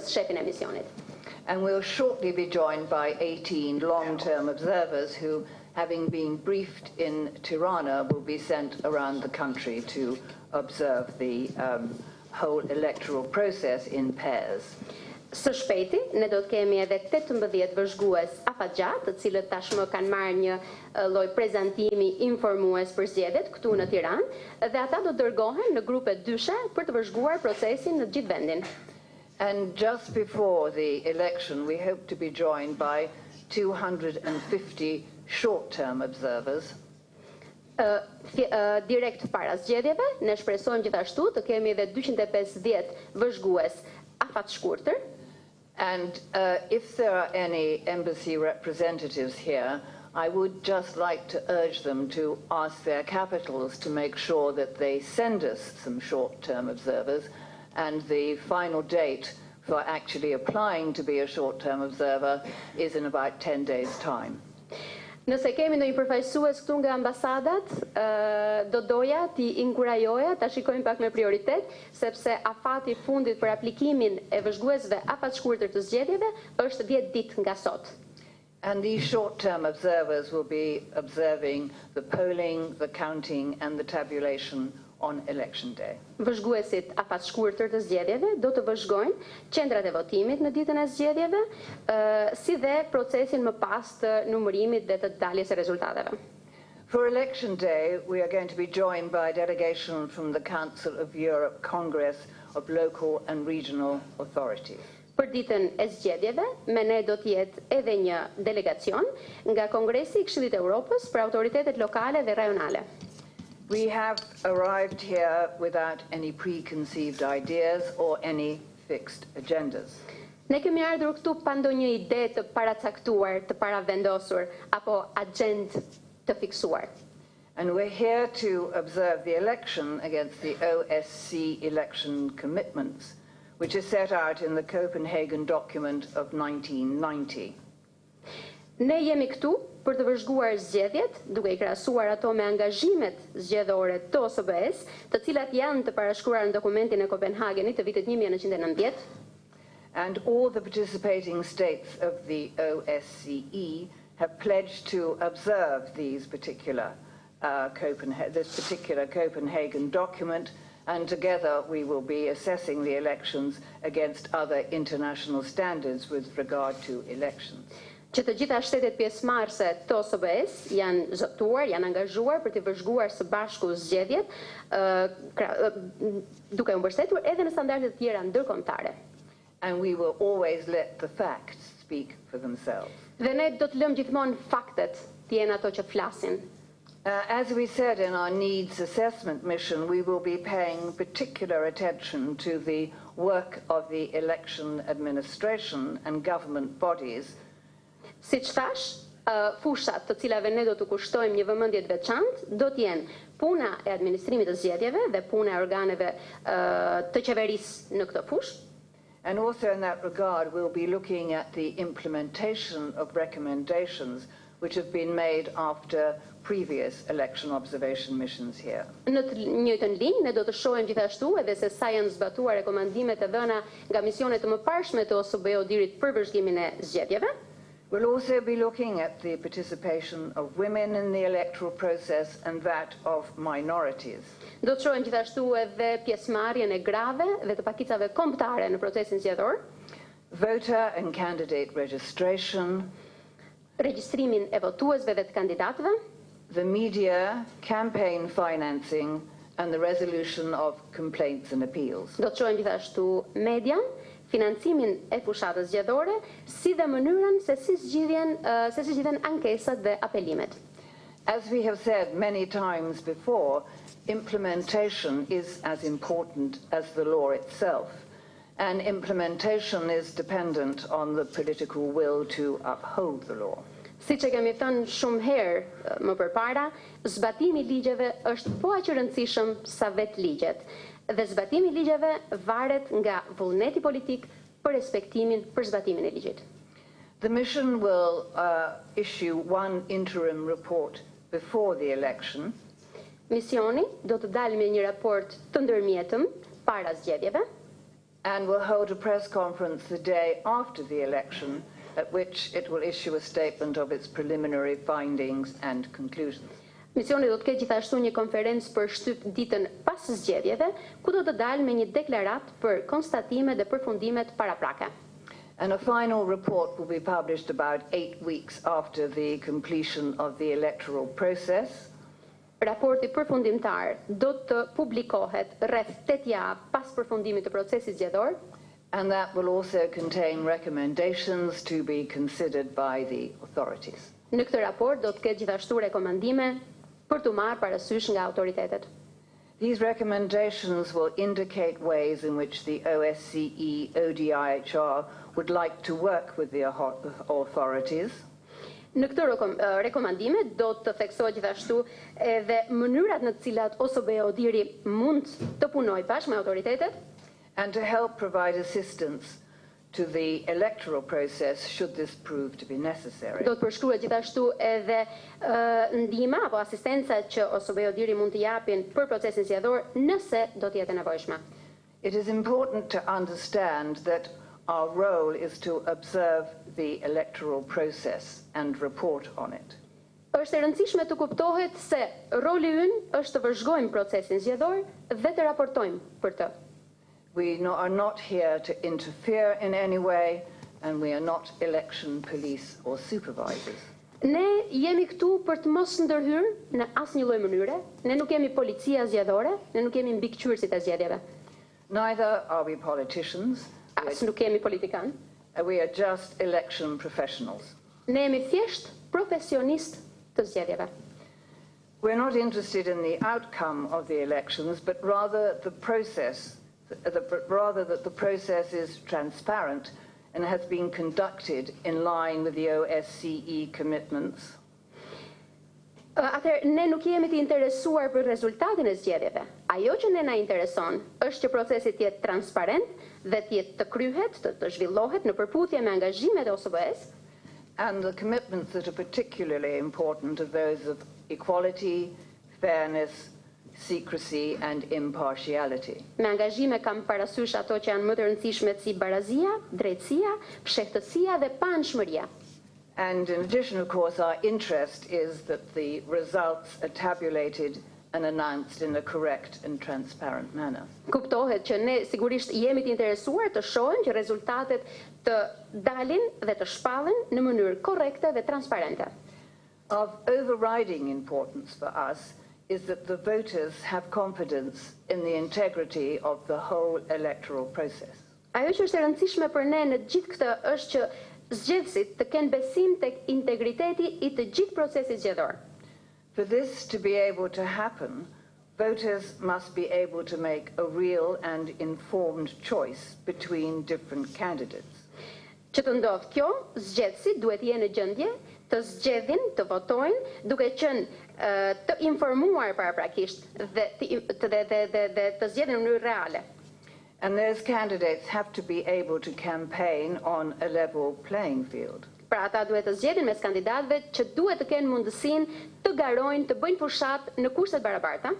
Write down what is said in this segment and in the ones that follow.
shefin e misionit. And we'll shortly be joined by 18 long-term observers who, having been briefed in Tirana, will be sent around the country to observe the whole electoral process in pairs. Së shpejti, ne do të kemi edhe 18 vëzhgues afatgjat, të cilët tashmë kanë marrë një lloj prezantimi informues për zgjedhjet këtu në Tiranë, dhe ata do dërgohen në grupe dyshe për të vëzhguar procesin në gjithë vendin. And just before the election, we hope to be joined by 250 short-term observers. Direkt para zgjedhjeve, ne shpresojmë gjithashtu të kemi edhe 250 vëzhgues afatshkurtër. And if there are any embassy representatives here, I would just like to urge them to ask their capitals to make sure that they send us some short-term observers, and the final date for actually applying to be a short-term observer is in about 10 days' time. Nëse kemi ndonjë përfaqësues këtu nga ambasadat, do doja t'i inkurajoja ta shikojmë pak me prioritet, sepse afati i fundit për aplikimin e vëzhguesve afatshkurtër të zgjedhjeve është 10 ditë nga sot. And these short-term observers will be observing the polling, the counting and the tabulation on election day. Vëzhguesit afatshkurtër të zgjedhjeve do të vëzhgojnë qendrat e votimit në ditën e zgjedhjeve, si dhe procesin më pas të numërimit dhe të daljes së rezultateve. For election day, we are going to be joined by a delegation from the Council of Europe Congress of Local and Regional Authorities. Për ditën e zgjedhjeve, me ne do të jetë edhe një delegacion nga Kongresi i Këshillit të Evropës për autoritetet lokale dhe rajonale. We have arrived here without any preconceived ideas or any fixed agendas. Ne kemi ardhur këtu pa ndonjë ide të paracaktuar, të paravendosur apo agjendë të fiksuar. And we're here to observe the election against the OSCE election commitments, which is set out in the Copenhagen document of 1990. Ne jemi këtu për të vëzhguar zgjedhjet, duke i krahasuar ato me angazhimet zgjedhore të OSBE-s, të cilat janë të parashkruar në dokumentin e Kopenhagenit të vitit 1990. And all the participating states of the OSCE have pledged to observe these particular this particular Copenhagen document, and together we will be assessing the elections against other international standards with regard to elections. Që të gjitha shtetet pjesëmarrëse të OSBE-s janë zotuar, janë angazhuar për të vëzhguar së bashku zgjedhjet, duke u mbështetur edhe në standarde të tjera ndërkombëtare. And we will always let the facts speak for themselves. Dhe ne do të lëmë gjithmonë faktet të jenë ato që flasin. As we said in our needs assessment mission, we will be paying particular attention to the work of the election administration and government bodies. Siç thash, fushat të cilave ne do të kushtojmë një vëmendje të veçantë do të jenë puna e administrimit të zgjedhjeve dhe puna e organeve të qeverisë në këtë fushë. And also in that regard, we'll be looking at the implementation of recommendations which have been made after previous election observation missions here. Në të njëjtën linjë, ne do të shohim gjithashtu edhe se sa janë zbatuar rekomandimet e dhëna nga misionet të mëparshme të ODIHR-it për vëzhgimin e zgjedhjeve. We'll also be looking at the participation of women in the electoral process and that of minorities. Do të shohim gjithashtu edhe pjesëmarrjen e grave dhe të pakicave kombëtare në procesin zgjedhor. Voter and candidate registration. Regjistrimin e votuesve dhe të kandidatëve. The media, campaign financing and the resolution of complaints and appeals. Do të shohim gjithashtu median, financimin e fushatës zgjedhore, si dhe mënyrën se si zgjidhen ankesat dhe apelimet. As we have said many times before, implementation is as important as the law itself, and implementation is dependent on the political will to uphold the law. Siç e kemi thënë shumë herë më përpara, zbatimi i ligjeve është po aq i rëndësishëm sa vetë ligjet. Dhe zbatimi i ligjeve varet nga vullneti politik për respektimin për zbatimin e ligjit. The mission will issue one interim report before the election. Misioni do të dalë me një raport të ndërmjetëm para zgjedhjeve. and will hold a press conference the day after the election, at which it will issue a statement of its preliminary findings and conclusions. Misioni do të ketë gjithashtu një konferencë për shtyp ditën pas zgjedhjeve, ku do të dalë me një deklaratë për konstatimet dhe përfundimet paraprake. And a final report will be published about 8 weeks after the completion of the electoral process. Raporti përfundimtar do të publikohet rreth 8 javë pas përfundimit të procesit zgjedhor. And that will also contain recommendations to be considered by the authorities. Në këtë raport do të ketë gjithashtu rekomandime për të marrë parasysh nga autoritetet. These recommendations will indicate ways in which the OSCE ODIHR would like to work with the authorities. Në këto rekomandime do të theksohet gjithashtu edhe mënyrat në të cilat OSBE ODIHR-i mund të punojë bashkë me autoritetet, and to help provide assistance to the electoral process should this prove to be necessary. Do të përshkruhet gjithashtu edhe ndihma apo asistenca që OSBE ODIHR-i mund të japin për procesin zgjedhor nëse do të jetë e nevojshme. It is important to understand that our role is to observe the electoral process and report on it. Është e rëndësishme të kuptohet se roli ynë është të vëzhgojmë procesin zgjedhor dhe të raportojmë për të. We are not here to interfere in any way, and we are not election police or supervisors. Ne jemi këtu për të mos ndërhyrë në asnjë lloj mënyre. Ne nuk jemi policia zgjedhore, ne nuk jemi mbikëqyrësit e zgjedhjeve. Neither are we politicians. As nuk jemi politikan. We are just election professionals. Ne jemi thjesht profesionistë të zgjedhjeve. We're not interested in the outcome of the elections, but rather the process. Rather that the process is transparent and has been conducted in line with the OSCE commitments. Atëherë, ne nuk jemi të interesuar për rezultatin e zgjedhjeve. Ajo që ne na intereson është që procesi të jetë transparent dhe të jetë të kryhet, të zhvillohet në përputhje me angazhimet e OSBE-s. And the commitments that are particularly important are those of equality, fairness, secrecy and impartiality. Me angazhime kam parasysh ato që janë më të rëndësishme si barazia, drejtësia, pshehtësia dhe panshmëria. And in addition, of course, our interest is that the results are tabulated and announced in a correct and transparent manner. Kuptohet që ne sigurisht jemi të interesuar të shohim që rezultatet të dalin dhe të shpallen në mënyrë korrekte dhe transparente. Of overriding importance for us is that the voters have confidence in the integrity of the whole electoral process. Ajo që është e rëndësishme për ne në gjithë këtë është që zgjedhësit të kenë besim tek integriteti I të gjithë procesit zgjedhor. For this to be able to happen, voters must be able to make a real and informed choice between different candidates. Që të ndodhë kjo, zgjedhësit duhet jenë në gjendje të zgjedhin, të votojnë, duke qenë të informuar paraprakisht dhe të zgjedhin në mënyrë reale. And those candidates have to be able to campaign on a level playing field. Pra ata duhet të zgjedhin mes kandidatëve që duhet të kenë mundësinë të garojnë, të bëjnë fushat në kushte të barabarta.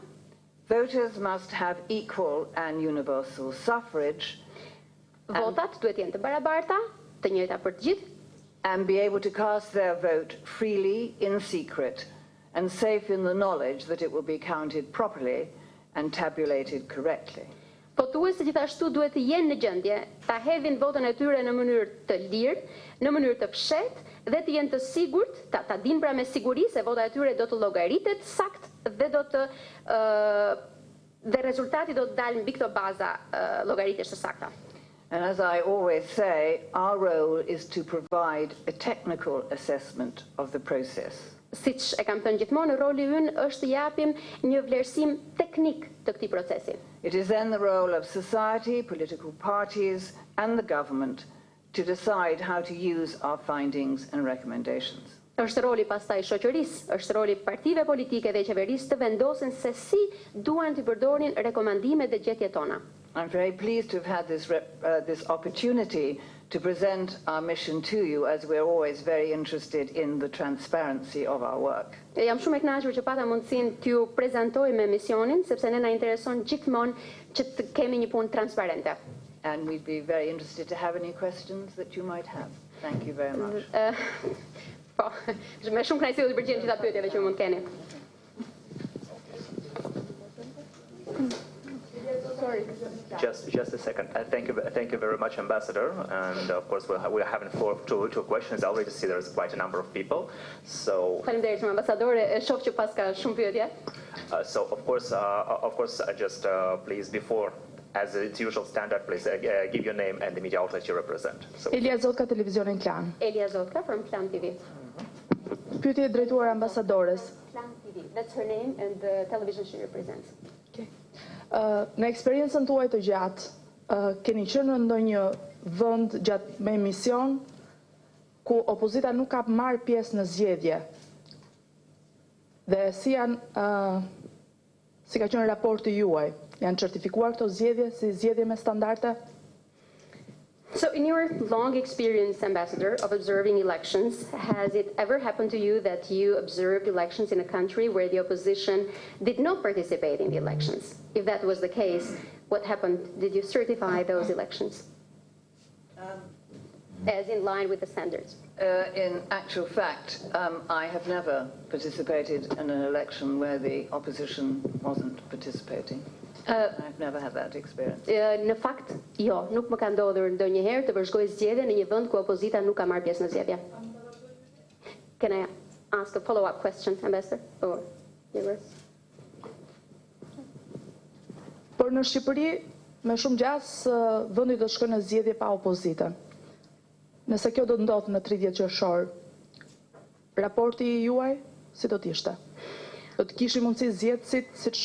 Voters must have equal and universal suffrage. Votat duhet jenë të barabarta, të njëjta për të gjithë. And be able to cast their vote freely in secret and safe in the knowledge that it will be counted properly and tabulated correctly. Votuesit gjithashtu duhet të jenë në gjendje ta hedhin votën e tyre në mënyrë të lirë, në mënyrë të fshehtë dhe të jenë të sigurt, ta dinë pra me siguri se vota e tyre do të llogaritet sakt dhe dhe rezultati do të dalë mbi këto baza llogaritjesh të sakta. And as I always say, our role is to provide a technical assessment of the process. Siç e kam thënë gjithmonë, roli ynë është të japim një vlerësim teknik të këtij procesi. It is then the role of society, political parties and the government to decide how to use our findings and recommendations. Është roli pastaj shoqërisë, është roli partive politike dhe qeverisë të vendosin se si duan të përdorin rekomandimet dhe gjetjet tona. I'm very pleased to have had this opportunity to present our mission to you, as we're always very interested in the transparency of our work. Jam shumë e kënaqur që pata mundësinë t'ju prezantoj me misionin, sepse ne na intereson gjithmonë që të kemi një punë transparente. And we'd be very interested to have any questions that you might have. Thank you very much. Po, me shumë kënaqësi do të përgjigjem gjitha pyetjeve që mund keni. Just a second. Thank you very much, Ambassador. And of course, we're having two questions. I already see there's quite a number of people. So. Faleminderit shumë ambasadore. E shoh që pas ka shumë pyetje. So of course, just please before. As its usual standard, please give your name and the media outlet you represent. So. Elia Zotka, televizionin Klan. Elia Zotka from Klan TV. Pyetje drejtuar ambasadores. Klan TV. That's her name and the television she represents. Okay. Në eksperiencën tuaj të gjatë, keni qenë në ndonjë vend gjatë me mision ku opozita nuk ka marrë pjesë në zgjedhje? Dhe si ka qenë raporti juaj? Janë certifikuar këto zgjedhje si zgjedhje me standarde? So in your long experience, Ambassador, of observing elections, has it ever happened to you that you observed elections in a country where the opposition did not participate in the elections? If that was the case, what happened? Did you certify those elections as in line with the standards? In actual fact, I have never participated in an election where the opposition wasn't participating. I've never had that experience. Në fakt, jo, nuk më ka ndodhur ndonjëherë të vëzhgoj zgjedhje në një vend ku opozita nuk ka marrë pjesë në zgjedhje. Can I ask a follow-up question, Ambassador? Or Por në Shqipëri, me shumë gjas, vendi do shkojë në zgjedhje pa opozitën. Nëse kjo do të ndodhë në 30 qershor, raporti juaj si do të ishte? Do të kishim mundësi zgjedhësit, siç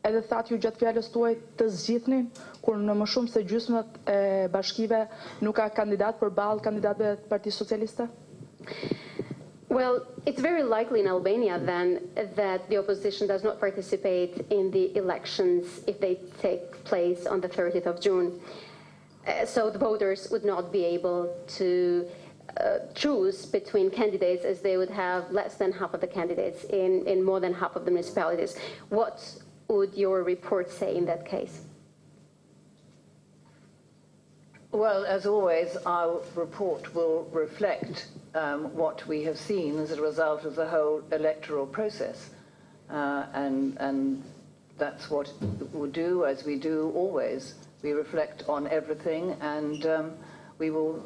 edhe thatë ju gjatë fjalës tuaj, të zgjidhnin, kur në më shumë se gjysmët e bashkive nuk ka kandidat përballë kandidatëve të Partisë Socialiste? Well, it's very likely in Albania then that the opposition does not participate in the elections if they take place on the 30th of June. So the voters would not be able to choose between candidates, as they would have less than half of the candidates in more than half of the municipalities. What would your report say in that case? Well, as always, our report will reflect what we have seen as a result of the whole electoral process. And that's what we'll do, as we do always. We reflect on everything, and we will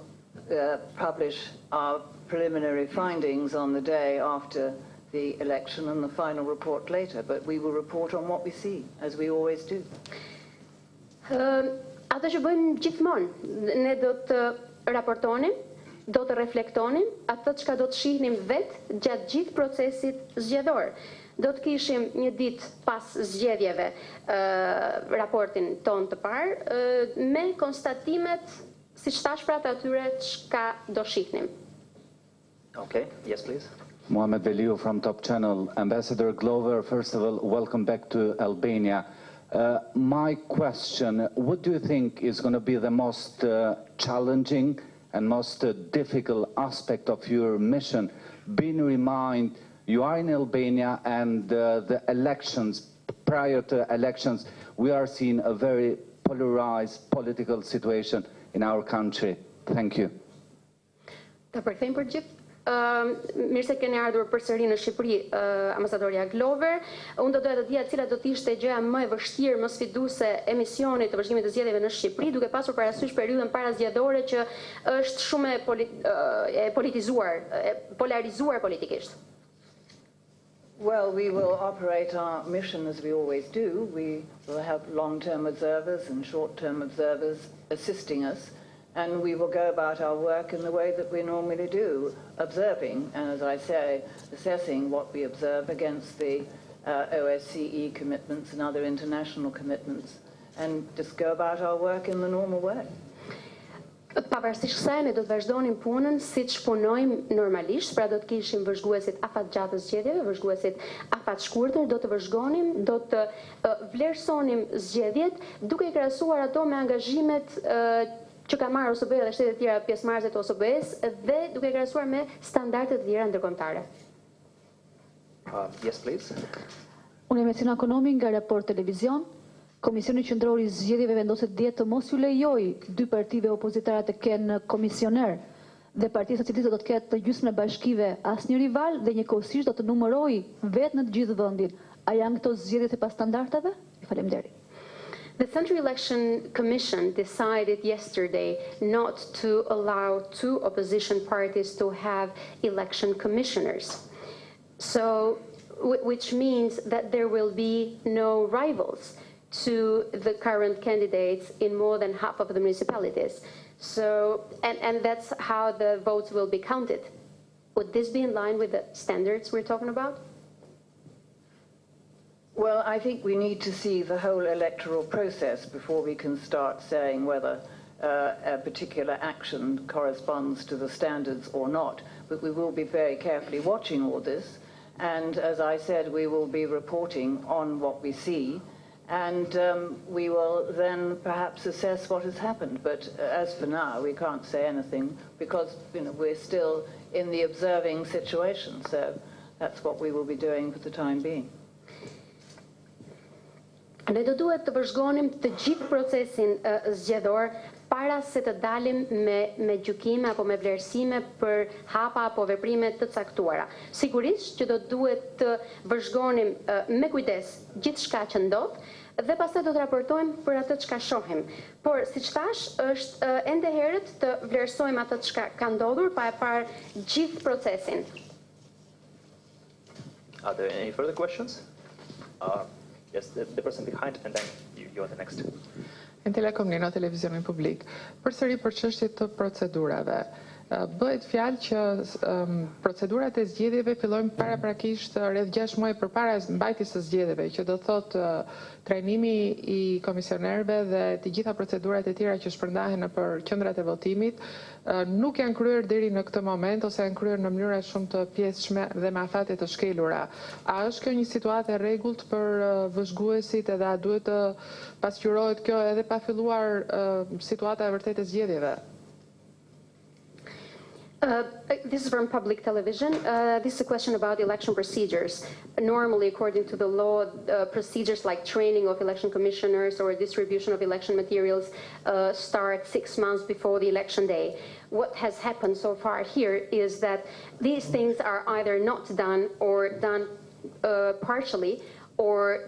publish our preliminary findings on the day after the election and the final report later, but we will report on what we see, as we always do. Atë që bëjmë gjithmonë, ne do të raportonim, do të reflektonim atë çka do të shihnim vetë gjatë gjithë procesit zgjedhor. Do të kishim një ditë pas zgjedhjeve raportin ton të parë me konstatimet, siç thash, pra të atyre çka do shihnim. Okay, yes please. Mohamed Veliu from Top Channel. Ambassador Glover, first of all, welcome back to Albania. My question, what do you think is going to be the most challenging and most difficult aspect of your mission? Being in mind, you are in Albania, and the elections, prior to elections, we are seeing a very polarized political situation in our country. Thank you. Ta përkthejmë për gjithë. Mirë se keni ardhur përsëri në Shqipëri, ambasadorja Glover. Unë do doja të dija cila do të ishte gjëja më e vështirë, më sfiduese e misionit të vëzhgimit të zgjedhjeve në Shqipëri, duke pasur parasysh periudhën parazgjedhore që është shumë e politizuar, e polarizuar politikisht. Well, we will operate our mission as we always do. We will have long-term observers and short-term observers assisting us, and we will go about our work in the way that we normally do, observing, and as I say, assessing what we observe against the OSCE commitments and other international commitments, and just go about our work in the normal way. Pavarësisht kësaj, ne do të vazhdonim punën siç punojmë normalisht, pra do të kishim vëzhguesit afatgjatë të zgjedhjeve, vëzhguesit afatshkurtër, do të vëzhgonim, do të vlerësonim zgjedhjet, duke i krahasuar ato me angazhimet që ka marrë OSBE dhe shtetet e tjera pjesëmarrëse të OSBE-s, dhe duke i krahasuar me standardet të tjera ndërkombëtare. Yes, please. Unë jam Mecina Ekonomi nga Report Televizion. Komisioni Qendror i Zgjedhjeve vendoset dje të mos ju lejoj dy partive opozitare të kenë komisioner dhe Partia Socialiste do të ketë gjysmën e bashkive asnjë rival dhe njëkohësisht do të numërojë vetë në të gjithë vendin. A janë këto zgjedhje sipas standardeve? Faleminderit. The Central Election Commission decided yesterday not to allow two opposition parties to have election commissioners. So, which means that there will be no rivals to the current candidates in more than half of the municipalities. So, and that's how the votes will be counted. Would this be in line with the standards we're talking about? Well, I think we need to see the whole electoral process before we can start saying whether a particular action corresponds to the standards or not. But we will be very carefully watching all this. And as I said, we will be reporting on what we see. And we will then perhaps assess what has happened. But as for now, we can't say anything because we're still in the observing situation. So that's what we will be doing for the time being. Ne do duhet të vëzhgonim të gjithë procesin zgjedhor para se të dalim me gjykime apo me vlerësime për hapa apo veprime të caktuara. Sigurisht që do duhet të vëzhgonim me kujdes gjithçka që ndodh dhe pastaj do të raportojmë për atë çka shohim. Por siç thash, është ende herët të vlerësojmë atë çka ka ndodhur pa e parë gjithë procesin. Are there any further questions? Yes, the person behind, and then you are the next. Në Telekom në televizionin publik. Përsëri për çështjet të procedurave. Bëhet fjalë që procedurat e zgjedhjeve fillojnë paraprakisht rreth 6 muaj përpara mbajtjes së zgjedhjeve, që do thotë trajnimi i komisionerëve dhe të gjitha procedurat e tjera që shpërndahen nëpër qendrat e votimit nuk janë kryer deri në këtë moment ose janë kryer në mënyra shumë të pjesshme dhe me afate të shkelura. A është kjo një situatë e rregullt për vëzhguesit edhe a duhet të pasqyrohet kjo edhe pa filluar situata e vërtetë e zgjedhjeve? This is from public television. This is a question about election procedures. Normally, according to the law, procedures like training of election commissioners or distribution of election materials start 6 months before the election day. What has happened so far here is that these things are either not done or done partially, or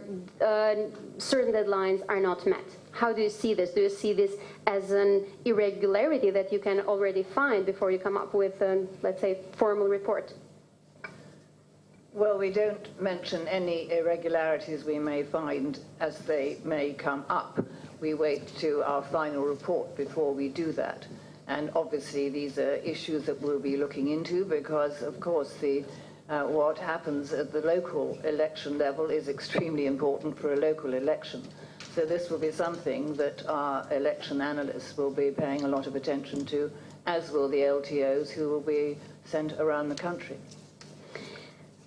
certain deadlines are not met. How do you see this? Do you see this as an irregularity that you can already find before you come up with, let's say, formal report? Well, we don't mention any irregularities we may find as they may come up. We wait to our final report before we do that. And obviously these are issues that we'll be looking into because, of course, what happens at the local election level is extremely important for a local election. So this will be something that our election analysts will be paying a lot of attention to, as will the LTOs who will be sent around the country.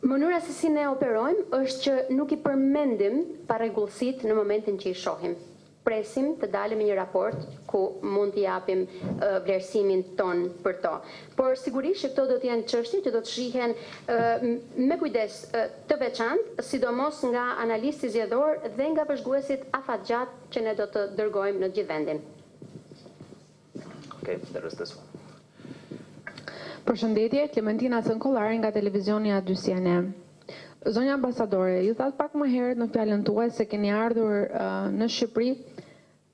Mënyra se si ne operojmë është që nuk i përmendim parregullësitë në momentin që i shohim. Presim të dalim me një raport ku mund t'i japim vlerësimin ton për to. Por sigurisht që këto do të jenë çështje që do të shihen me kujdes të veçantë, sidomos nga analisti zgjedhor dhe nga vëzhguesit afatgjatë që ne do të dërgojmë në gjithë vendin. Okay, there is this one. Përshëndetje, Klementina Cënkollari nga televizioni A2CNN. Zonja ambasadore, ju thatë pak më herët në fjalën tuaj se keni ardhur në Shqipëri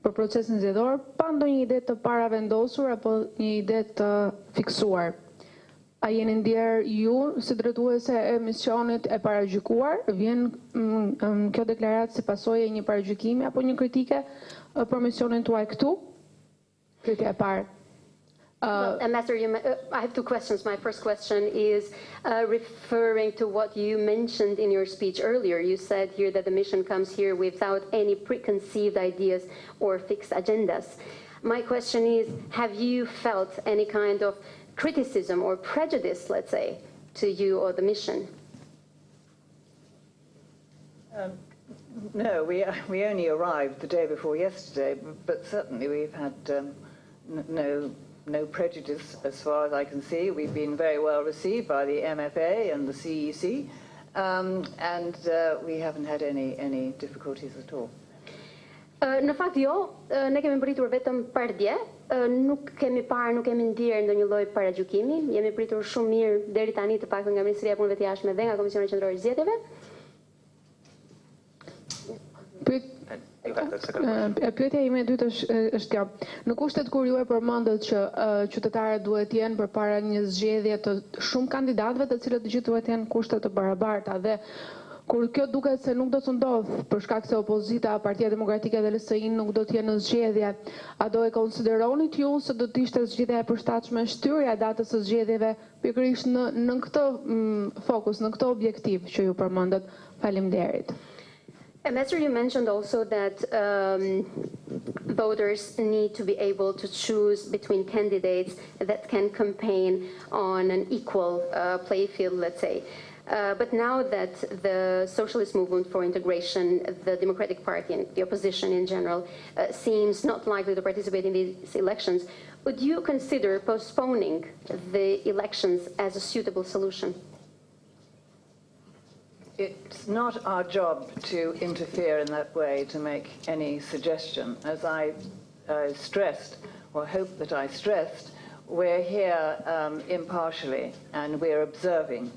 për procesin zgjedhor pa ndonjë ide të paravendosur apo një ide të fiksuar. A jeni ndier ju si drejtuese e misionit e paragjykuar? Vjen kjo deklaratë si pasojë e një paragjykimi apo një kritike për misionin tuaj këtu? Pyetja e parë. Well, Ambassador, I have two questions. My first question is referring to what you mentioned in your speech earlier. You said here that the mission comes here without any preconceived ideas or fixed agendas. My question is, have you felt any kind of criticism or prejudice, let's say, to you or the mission? No, we only arrived the day before yesterday, but certainly we've had no prejudice as far as I can see. We've been very well received by the MFA and the CEC, and we haven't had any difficulties at all. Në fakt jo, ne kemi mbritur vetëm pardje, nuk kemi parë, nuk kemi ndier ndonjë lloj paragjykimi, jemi pritur shumë mirë deri tani të paktën nga Ministria e Punëve të Jashtme dhe nga Komisioni Qendror i Zgjedhjeve. Pyetja ime e dytë është kjo. Në kushtet kur ju e përmendët që qytetarët duhet të jenë përpara një zgjedhje të shumë kandidatëve, të cilët të gjithë duhet të jenë kushte të barabarta dhe kur kjo duket se nuk do të ndodhë për shkak se opozita, Partia Demokratike dhe LSI nuk do të jenë në zgjedhje, a do e konsideronit ju se do të ishte zgjedhja e përshtatshme shtyria e datës së zgjedhjeve pikërisht në këtë fokus, në këtë objektiv që ju përmendët? Faleminderit. Ambassador, you mentioned also that voters need to be able to choose between candidates that can campaign on an equal play field, let's say. But now that the Socialist Movement for Integration, the Democratic Party and the opposition in general seems not likely to participate in these elections, would you consider postponing the elections as a suitable solution? It's not our job to interfere in that way, to make any suggestion. As I stressed, or hope that I stressed, we're here impartially and we're observing.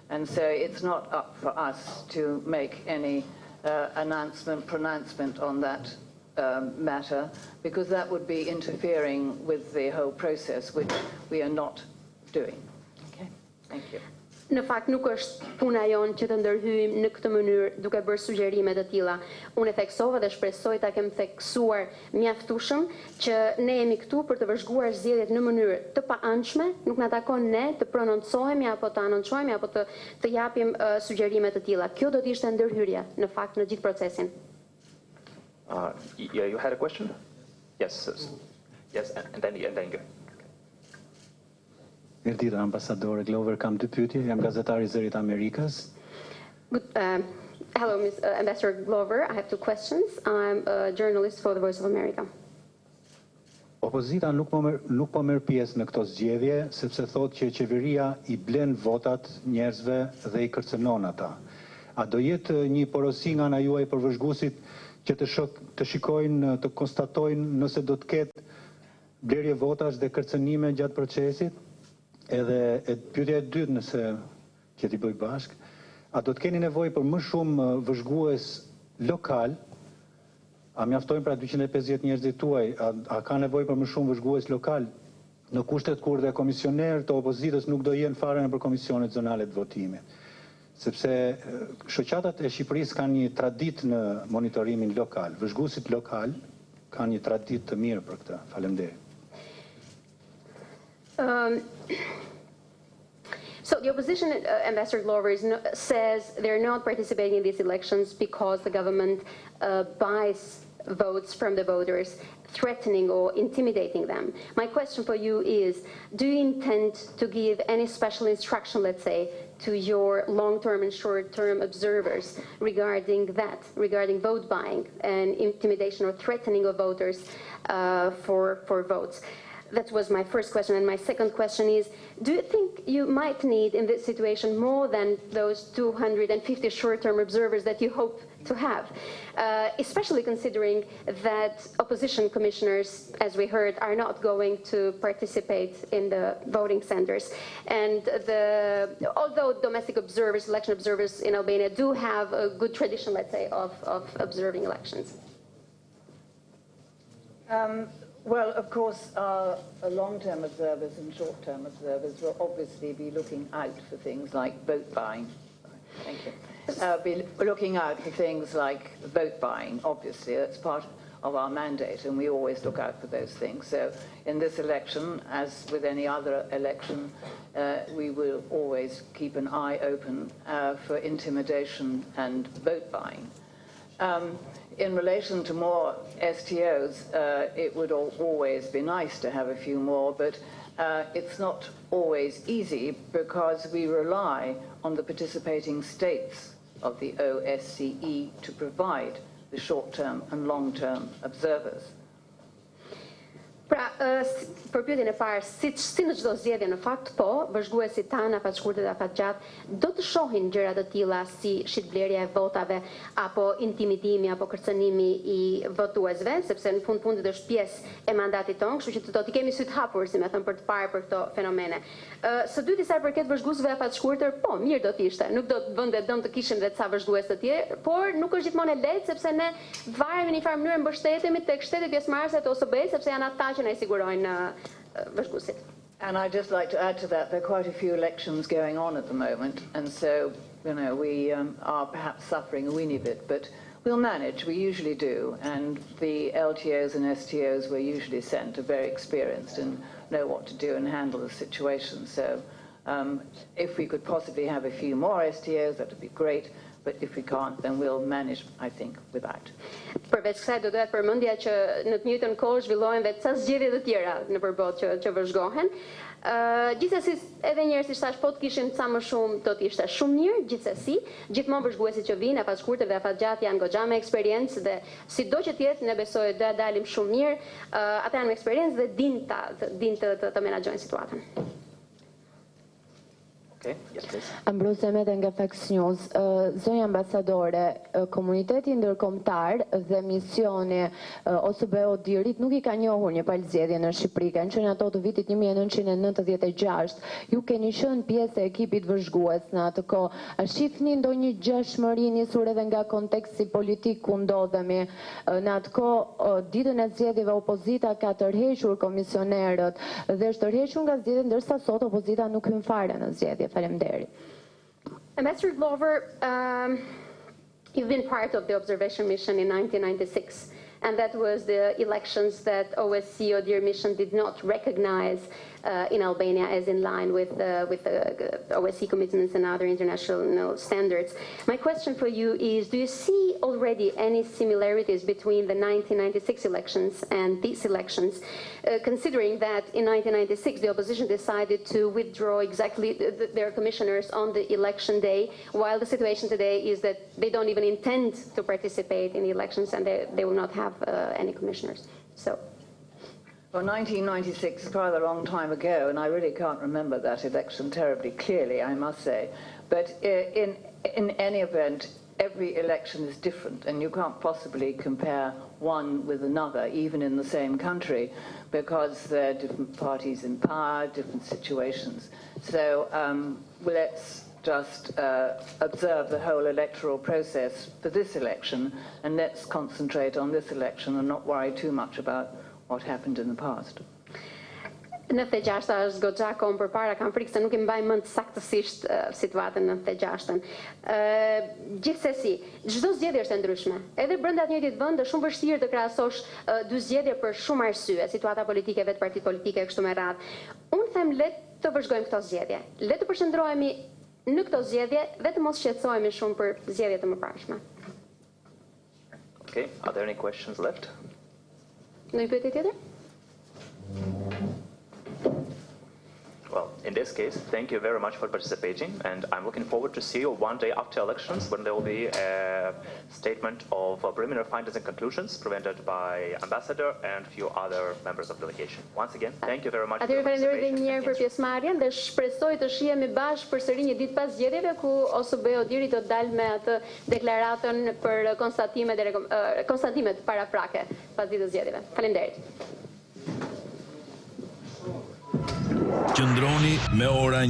And so it's not up for us to make any pronouncement on that matter, because that would be interfering with the whole process, which we are not doing. Okay, thank you. Në fakt nuk është puna jonë që të ndërhyjmë në këtë mënyrë duke bërë sugjerime të tilla. Unë e theksova dhe shpresoj ta kem theksuar mjaftueshëm që ne jemi këtu për të vëzhguar zgjedhjet në mënyrë të paanshme, nuk na takon ne të prononcohemi apo të anoncohemi apo të japim sugjerime të tilla. Kjo do të ishte ndërhyrje në fakt në gjithë procesin. Yeah, you had a question? Yes. Yes, and then go. Mirëditë, ambasadore Glover, kam dy pyetje, jam gazetari i Zërit Amerikës. Hello, Ambassador Glover. I have two questions. I'm a journalist for the Voice of America. Opozita nuk po merr pjesë në këto zgjedhje sepse thotë që qeveria i blen votat njerëzve dhe i kërcënon ata. A do jetë një porosi nga ana juaj për vëzhguesit që të shikojnë, të konstatojnë nëse do të ketë blerje votash dhe kërcënime gjatë procesit? Edhe pyetja e dytë, nëse që t'i bëj bashk, a do të keni nevojë për më shumë vëzhgues lokal? A mjaftojnë pra 250 njerëzit tuaj? A ka nevojë për më shumë vëzhgues lokal? Në kushtet kur dhe komisionerë të opozitës nuk do jenë fare nëpër komisionet zonale të votimit. Sepse shoqatat e Shqipërisë kanë një traditë në monitorimin lokal. Vëzhguesit lokal kanë një traditë të mirë për këtë. Faleminderit. So the opposition, Ambassador Glover, says they're not participating in these elections because the government buys votes from the voters, threatening or intimidating them. My question for you is, do you intend to give any special instruction, let's say, to your long-term and short-term observers regarding that, regarding vote buying and intimidation or threatening of voters for votes? That was my first question. And my second question is, do you think you might need in this situation more than those 250 short-term observers that you hope to have? Especially considering that opposition commissioners, as we heard, are not going to participate in the voting centers. And although domestic observers, election observers in Albania do have a good tradition, let's say, of observing elections. Well, of course, long-term observers and short-term observers will obviously be looking out for things like vote buying. Thank you. Be looking out for things like vote buying, obviously. That's part of our mandate, and we always look out for those things. So in this election, as with any other election, we will always keep an eye open for intimidation and vote buying. In relation to more STOs, it would always be nice to have a few more, but it's not always easy because we rely on the participating states of the OSCE to provide the short-term and long-term observers. Pra, për pyetjen e parë, si në çdo zgjedhje në fakt, po, vëzhguesit tanë, afatshkurtët dhe afatgjatë do të shohin gjëra të tilla si shitblerja e votave apo intimidimi apo kërcënimi i votuesve, sepse në fundit është pjesë e mandatit tonë, kështu që do t'i kemi sy të hapur, si më thënë, për të parë për këto fenomene. Së dyti, sa i përket vëzhguesve afatshkurtër, po, mirë do t'ishte, nuk do të bënte dëm të kishim dhe ca vëzhgues të tjerë, por nuk është gjithmonë e lehtë sepse ne varemi në një farë mënyrë mbështetemi tek shtetet pjesëmarrëse të OSBE, sepse janë ata që na sigurojnë vëzhguesit. And I'd just like to add to that, there are quite a few elections going on at the moment, and so, we are perhaps suffering a weeny bit, but we'll manage, we usually do, and the LTOs and STOs we're usually sent are very experienced and know what to do and handle the situation. So if we could possibly have a few more STOs, that would be great. But if we can't, then we'll manage, I think, without. Përveç kësaj do dohet përmendja që në të njëjtën kohë zhvillohen dhe ca zgjedhje të tjera nëpër botë që vëzhgohen. Gjithsesi, edhe një herë si thash, po të kishim ca më shumë do të ishte shumë mirë, gjithsesi, gjithmonë vëzhguesit që vinë, afatshkurtët dhe afatgjatë janë goxha me eksperiencë dhe sido që të jetë, ne besoj do dalim shumë mirë, ata janë me eksperiencë dhe dinë të menaxhojnë situatën. Okay, yes, please. Ambrose Mete nga Fox News. Zonja ambasadore, komuniteti ndërkombëtar dhe misioni OSBE ODIHR-it nuk I ka njohur një palëzgjedhje në Shqipëri, kanë qenë ato të vitit 1996. Ju keni qenë pjesë e ekipit vëzhgues në atë kohë. A shihni ndonjë gjashmëri nisur edhe nga konteksti politik ku ndodhemi? Në atë kohë, ditën e zgjedhjeve opozita ka tërhequr komisionerët dhe është tërhequr nga zgjedhjet, ndërsa sot opozita nuk hyn fare në zgjedhje. Ambassador Glover, you've been part of the observation mission in 1996, and that was the elections that OSCE ODIHR mission did not recognize in Albania as in line with the OSCE commitments and other international standards. My question for you is, do you see already any similarities between the 1996 elections and these elections, considering that in 1996 the opposition decided to withdraw exactly their commissioners on the election day, while the situation today is that they don't even intend to participate in the elections and they will not have any commissioners? So. Well, 1996 is quite a long time ago, and I really can't remember that election terribly clearly, I must say. But in any event, every election is different, and you can't possibly compare one with another, even in the same country, because there are different parties in power, different situations. So let's just observe the whole electoral process for this election, and let's concentrate on this election and not worry too much about what happened in the past. 96 është goxha kohë përpara, kam frikë se nuk I mbaj mend saktësisht situatën në 96-ën. Gjithsesi, çdo zgjedhje është e ndryshme. Edhe brenda të njëjtit vend është shumë vështirë të krahasosh dy zgjedhje për shumë arsye, situata politike, vetë partitë politike kështu me radhë. Unë them le të vëzhgojmë këto zgjedhje. Le të përshëndrohemi në këto zgjedhje dhe të mos shqetësohemi shumë për zgjedhjet e mëparshme. Okay, are there any questions left? Në një pyetje tjetër? Well, in this case, thank you very much for participating, and I'm looking forward to see you one day after elections when there will be a statement of preliminary findings and conclusions presented by Ambassador and a few other members of the delegation. Once again, thank you very much. Atëherë falenderoj një herë për pjesëmarrjen dhe shpresoj të shihemi bashkë përsëri një ditë pas zgjedhjeve ku OSBE ODIHR-it do të dalë me atë deklaratën për konstatimet paraprake pas ditës zgjedhjeve. Faleminderit. Qëndroni me ora